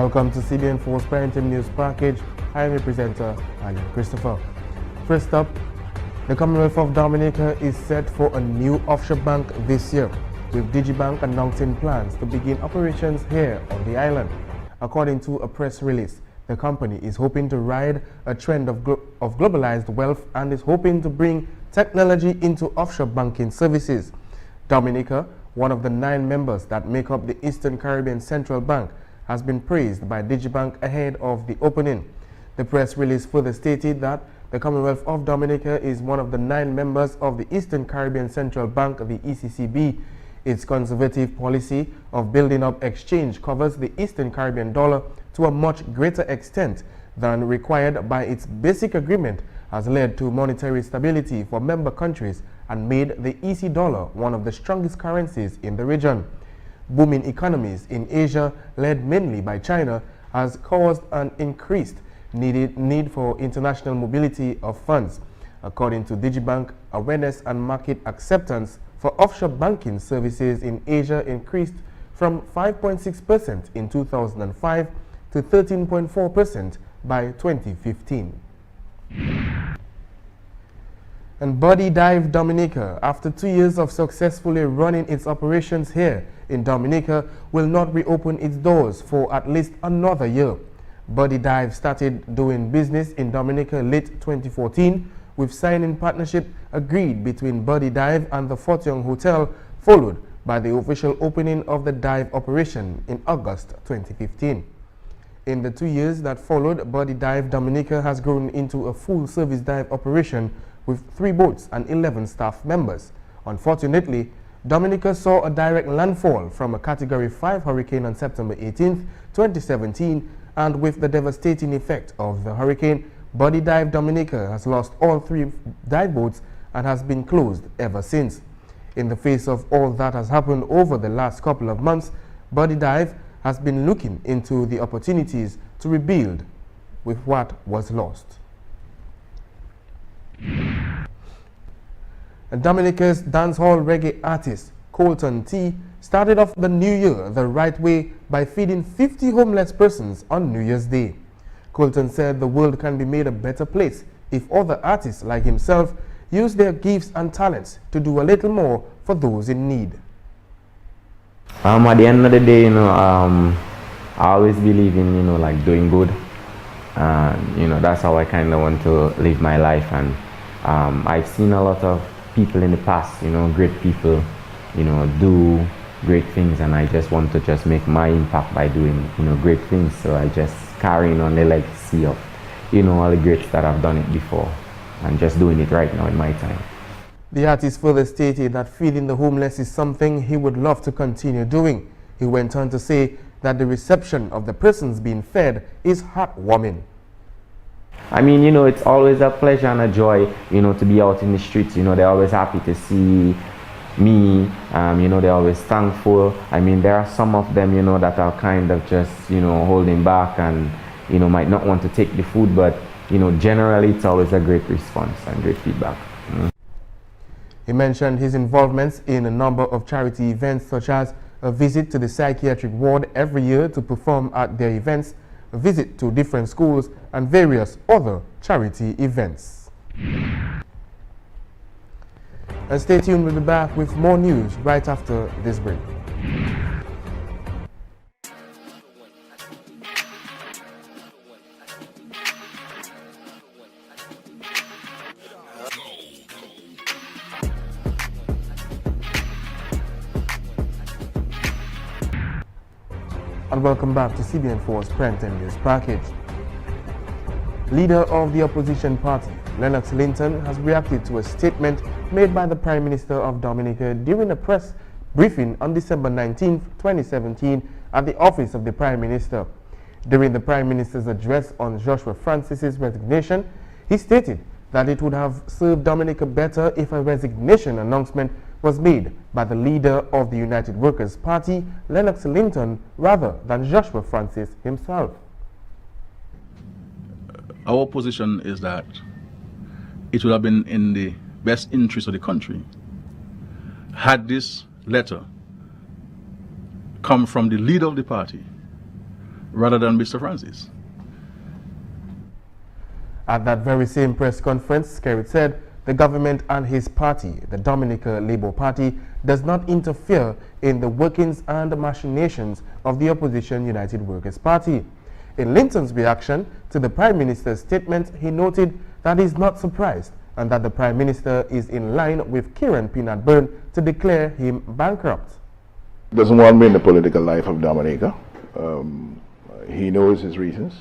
Welcome to CBN4's Primetime News Package. I am your presenter, Alan Christopher. First up, the Commonwealth of Dominica is set for a new offshore bank this year, with Digibank announcing plans to begin operations here on the island. According to a press release, the company is hoping to ride a trend of globalized wealth and is hoping to bring technology into offshore banking services. Dominica, one of the 9 members that make up the Eastern Caribbean Central Bank, has been praised by Digibank ahead of the opening. The press release further stated that the Commonwealth of Dominica is one of the 9 members of the Eastern Caribbean Central Bank, the ECCB. Its conservative policy of building up exchange covers the Eastern Caribbean dollar to a much greater extent than required by its basic agreement, has led to monetary stability for member countries and made the EC dollar one of the strongest currencies in the region. Booming economies in Asia, led mainly by China, has caused an increased need for international mobility of funds. According to Digibank, awareness and market acceptance for offshore banking services in Asia increased from 5.6% in 2005 to 13.4% by 2015. And Body Dive Dominica, after 2 years of successfully running its operations here in Dominica, will not reopen its doors for at least another year. Body Dive started doing business in Dominica late 2014 with signing partnership agreed between Body Dive and the Fort Young Hotel, followed by the official opening of the dive operation in August 2015. In the 2 years that followed, Body Dive Dominica has grown into a full-service dive operation with 3 boats and 11 staff members. Unfortunately, Dominica saw a direct landfall from a Category 5 hurricane on September 18, 2017, and with the devastating effect of the hurricane, Body Dive Dominica has lost all 3 dive boats and has been closed ever since. In the face of all that has happened over the last couple of months, Body Dive has been looking into the opportunities to rebuild with what was lost. Dominica's dancehall reggae artist Colton T started off the new year the right way by feeding 50 homeless persons on New Year's Day. Colton said the world can be made a better place if other artists like himself use their gifts and talents to do a little more for those in need. At the end of the day, I always believe in, like doing good. That's how I kind of want to live my life. And I've seen a lot of people in the past, great people, do great things, and I just want to just make my impact by doing, great things. So I just carrying on the legacy of, all the greats that have done it before, and just doing it right now in my time. The artist further stated that feeding the homeless is something he would love to continue doing. He went on to say that the reception of the persons being fed is heartwarming. I mean, it's always a pleasure and a joy, to be out in the streets. They're always happy to see me. They're always thankful. I mean, there are some of them, that are kind of just, holding back and, might not want to take the food. But, generally, it's always a great response and great feedback. He mentioned his involvements in a number of charity events, such as a visit to the psychiatric ward every year to perform at their events, a visit to different schools, and various other charity events. And stay tuned, we'll be back with more news right after this break. And welcome back to CBN4's Primetime News Package. Leader of the opposition party, Lennox Linton, has reacted to a statement made by the Prime Minister of Dominica during a press briefing on December 19, 2017 at the office of the Prime Minister. During the Prime Minister's address on Joshua Francis's resignation, he stated that it would have served Dominica better if a resignation announcement was made by the leader of the United Workers' Party, Lennox Linton, rather than Joshua Francis himself. Our position is that it would have been in the best interest of the country had this letter come from the leader of the party rather than Mr. Francis. At that very same press conference, Skerrit said the government and his party, the Dominica Labour Party, does not interfere in the workings and machinations of the opposition United Workers' Party. In Linton's reaction to the Prime Minister's statement, he noted that he is not surprised and that the Prime Minister is in line with Kieran Peanut-Burn to declare him bankrupt. Doesn't want me in the political life of Dominica. He knows his reasons.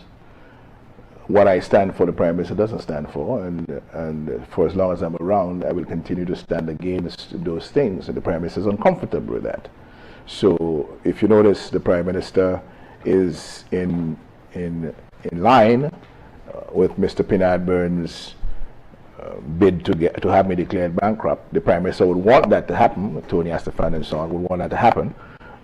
What I stand for, the Prime Minister doesn't stand for, and for as long as I'm around, I will continue to stand against those things, and the Prime Minister is uncomfortable with that. So if you notice, the Prime Minister is in line with Mr. Peanut-Burn's bid to have me declared bankrupt. The Prime Minister would want that to happen. Tony Astafan and so on would want that to happen,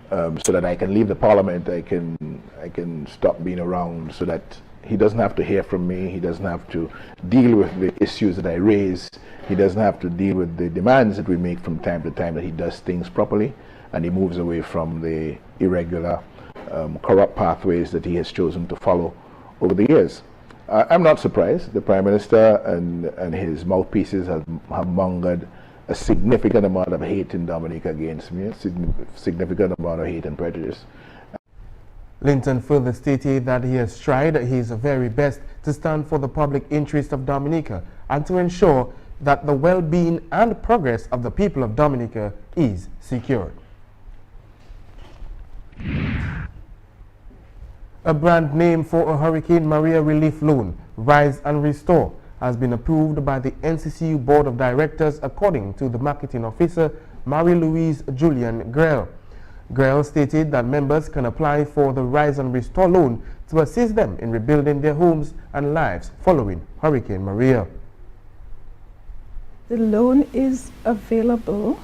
so that I can leave the Parliament. I can stop being around, so that he doesn't have to hear from me. He doesn't have to deal with the issues that I raise. He doesn't have to deal with the demands that we make from time to time, that he does things properly and he moves away from the irregular, corrupt pathways that he has chosen to follow over the years. I'm not surprised. The Prime Minister and his mouthpieces have mongered a significant amount of hate in Dominica against me, a significant amount of hate and prejudice. Linton further stated that he has tried his very best to stand for the public interest of Dominica and to ensure that the well-being and progress of the people of Dominica is secured. A brand name for a Hurricane Maria relief loan, Rise and Restore, has been approved by the NCCU Board of Directors according to the marketing officer, Marie-Louise Julian Grell. Grell stated that members can apply for the Rise and Restore loan to assist them in rebuilding their homes and lives following Hurricane Maria. The loan is available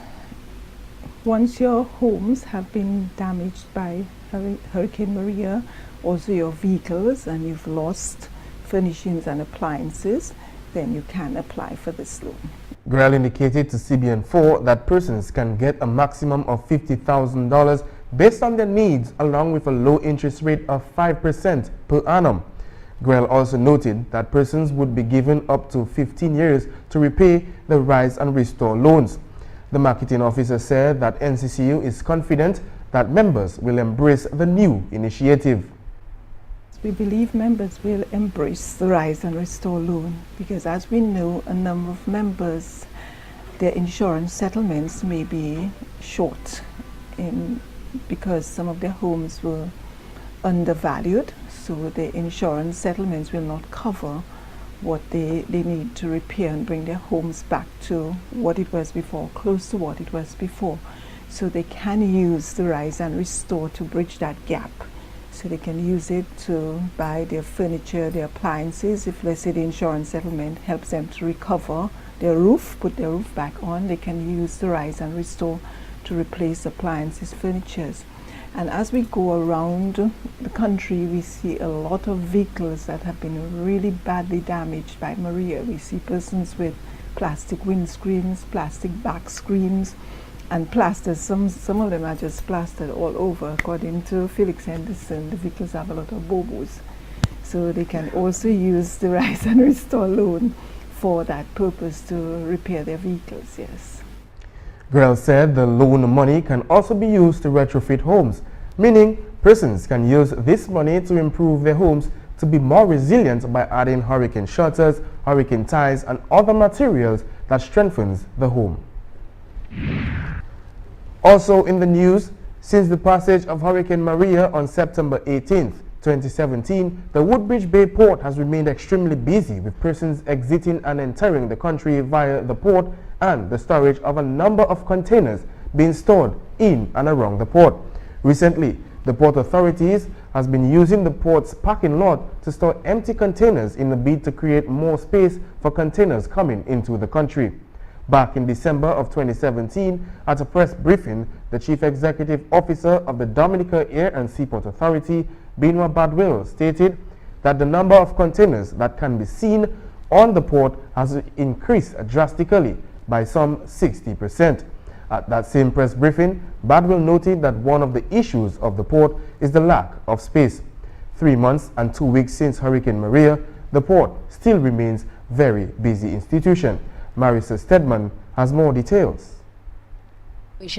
once your homes have been damaged by Hurricane Maria, also your vehicles, and you've lost furnishings and appliances, then you can apply for this loan. Grell indicated to CBN4 that persons can get a maximum of $50,000 based on their needs, along with a low interest rate of 5% per annum. Grell also noted that persons would be given up to 15 years to repay the Rise and Restore loans. The marketing officer said that NCCU is confident that members will embrace the new initiative. We believe members will embrace the Rise and Restore loan because, as we know, a number of members, their insurance settlements may be short because some of their homes were undervalued, so the insurance settlements will not cover what they need to repair and bring their homes back to what it was before, close to what it was before. So they can use the Rise and Restore to bridge that gap. So they can use it to buy their furniture, their appliances. If, let's say, the insurance settlement helps them to recover their roof, put their roof back on, they can use the Rise and Restore to replace appliances, furnitures. And as we go around the country, we see a lot of vehicles that have been really badly damaged by Maria. We see persons with plastic windscreens, plastic back screens, and plasters. Some of them are just plastered all over. According to Felix Henderson, the vehicles have a lot of bobos. So they can also use the Rise and Restore loan for that purpose to repair their vehicles, yes. Grell said the loan money can also be used to retrofit homes, meaning persons can use this money to improve their homes to be more resilient by adding hurricane shelters, hurricane ties, and other materials that strengthens the home. Also in the news, since the passage of Hurricane Maria on September 18th, 2017, the Woodbridge Bay port has remained extremely busy with persons exiting and entering the country via the port and the storage of a number of containers being stored in and around the port. Recently, the port authorities has been using the port's parking lot to store empty containers in a bid to create more space for containers coming into the country. Back in December of 2017, at a press briefing, the Chief Executive Officer of the Dominica Air and Seaport Authority, Benoit Badwell, stated that the number of containers that can be seen on the port has increased drastically by some 60%. At that same press briefing, Badwell noted that one of the issues of the port is the lack of space. 3 months and 2 weeks since Hurricane Maria, the port still remains very busy institution. Marissa Stedman has more details.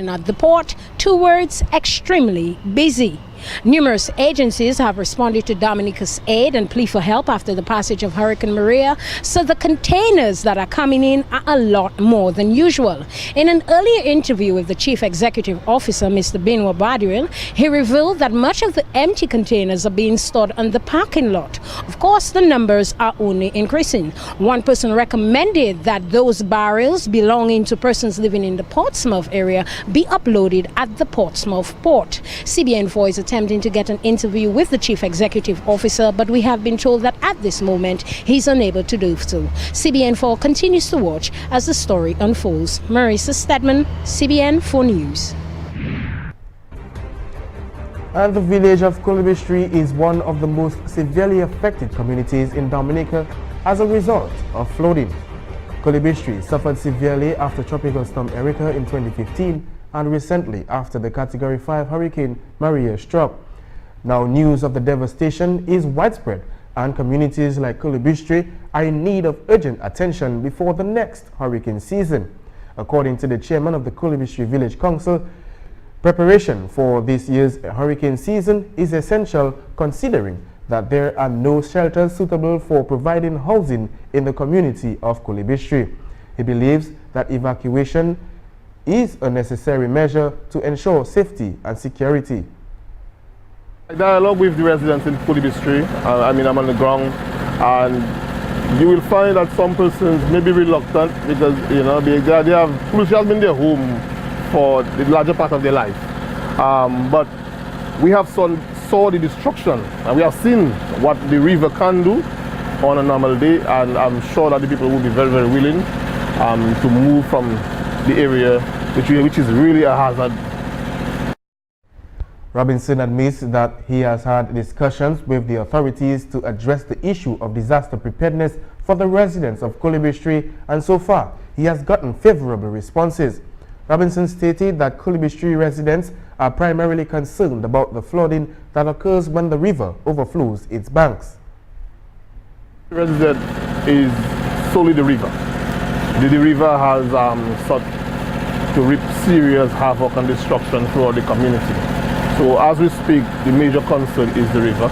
At the port, 2 words: extremely busy. Numerous agencies have responded to Dominica's aid and plea for help after the passage of Hurricane Maria, so the containers that are coming in are a lot more than usual. In an earlier interview with the Chief Executive Officer, Mr. Benoit Badril, he revealed that much of the empty containers are being stored on the parking lot. Of course, the numbers are only increasing. One person recommended that those barrels belonging to persons living in the Portsmouth area be uploaded at the Portsmouth port. CBN4 is attempting to get an interview with the Chief Executive Officer, but we have been told that at this moment he's unable to do so. CBN4 continues to watch as the story unfolds. Marissa Stedman, CBN4 News. And the village of Colibistry is one of the most severely affected communities in Dominica as a result of flooding. Colibistry suffered severely after Tropical Storm Erica in 2015 and recently after the Category 5 Hurricane Maria struck. Now news of the devastation is widespread and communities like Colibistry are in need of urgent attention before the next hurricane season. According to the chairman of the Colibistry Village Council, preparation for this year's hurricane season is essential considering that there are no shelters suitable for providing housing in the community of Colibistry. He believes that evacuation is a necessary measure to ensure safety and security. I dialogue with the residents in Colibistry. I'm on the ground, and you will find that some persons may be reluctant because Colibistry has been their home for the larger part of their life. But we have saw the destruction, and we have seen what the river can do on a normal day, and I'm sure that the people will be very, very willing to move from the area which is really a hazard. Robinson admits that he has had discussions with the authorities to address the issue of disaster preparedness for the residents of Colibistry, and so far he has gotten favorable responses. Robinson stated that Colibistry residents are primarily concerned about the flooding that occurs when the river overflows its banks. The resident is solely the river. The river has sought to reap serious havoc and destruction throughout the community. So as we speak, the major concern is the river.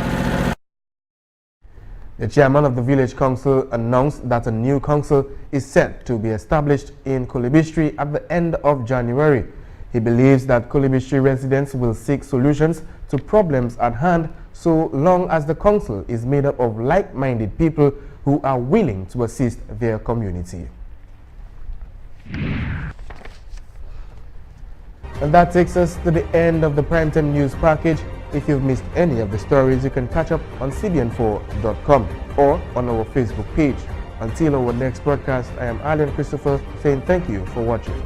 The chairman of the village council announced that a new council is set to be established in Colibistry at the end of January. He believes that Colibistry residents will seek solutions to problems at hand so long as the council is made up of like-minded people who are willing to assist their community. And that takes us to the end of the Primetime News package. If you've missed any of the stories, you can catch up on CBN4.com or on our Facebook page. Until our next broadcast, I am Alan Christopher saying thank you for watching.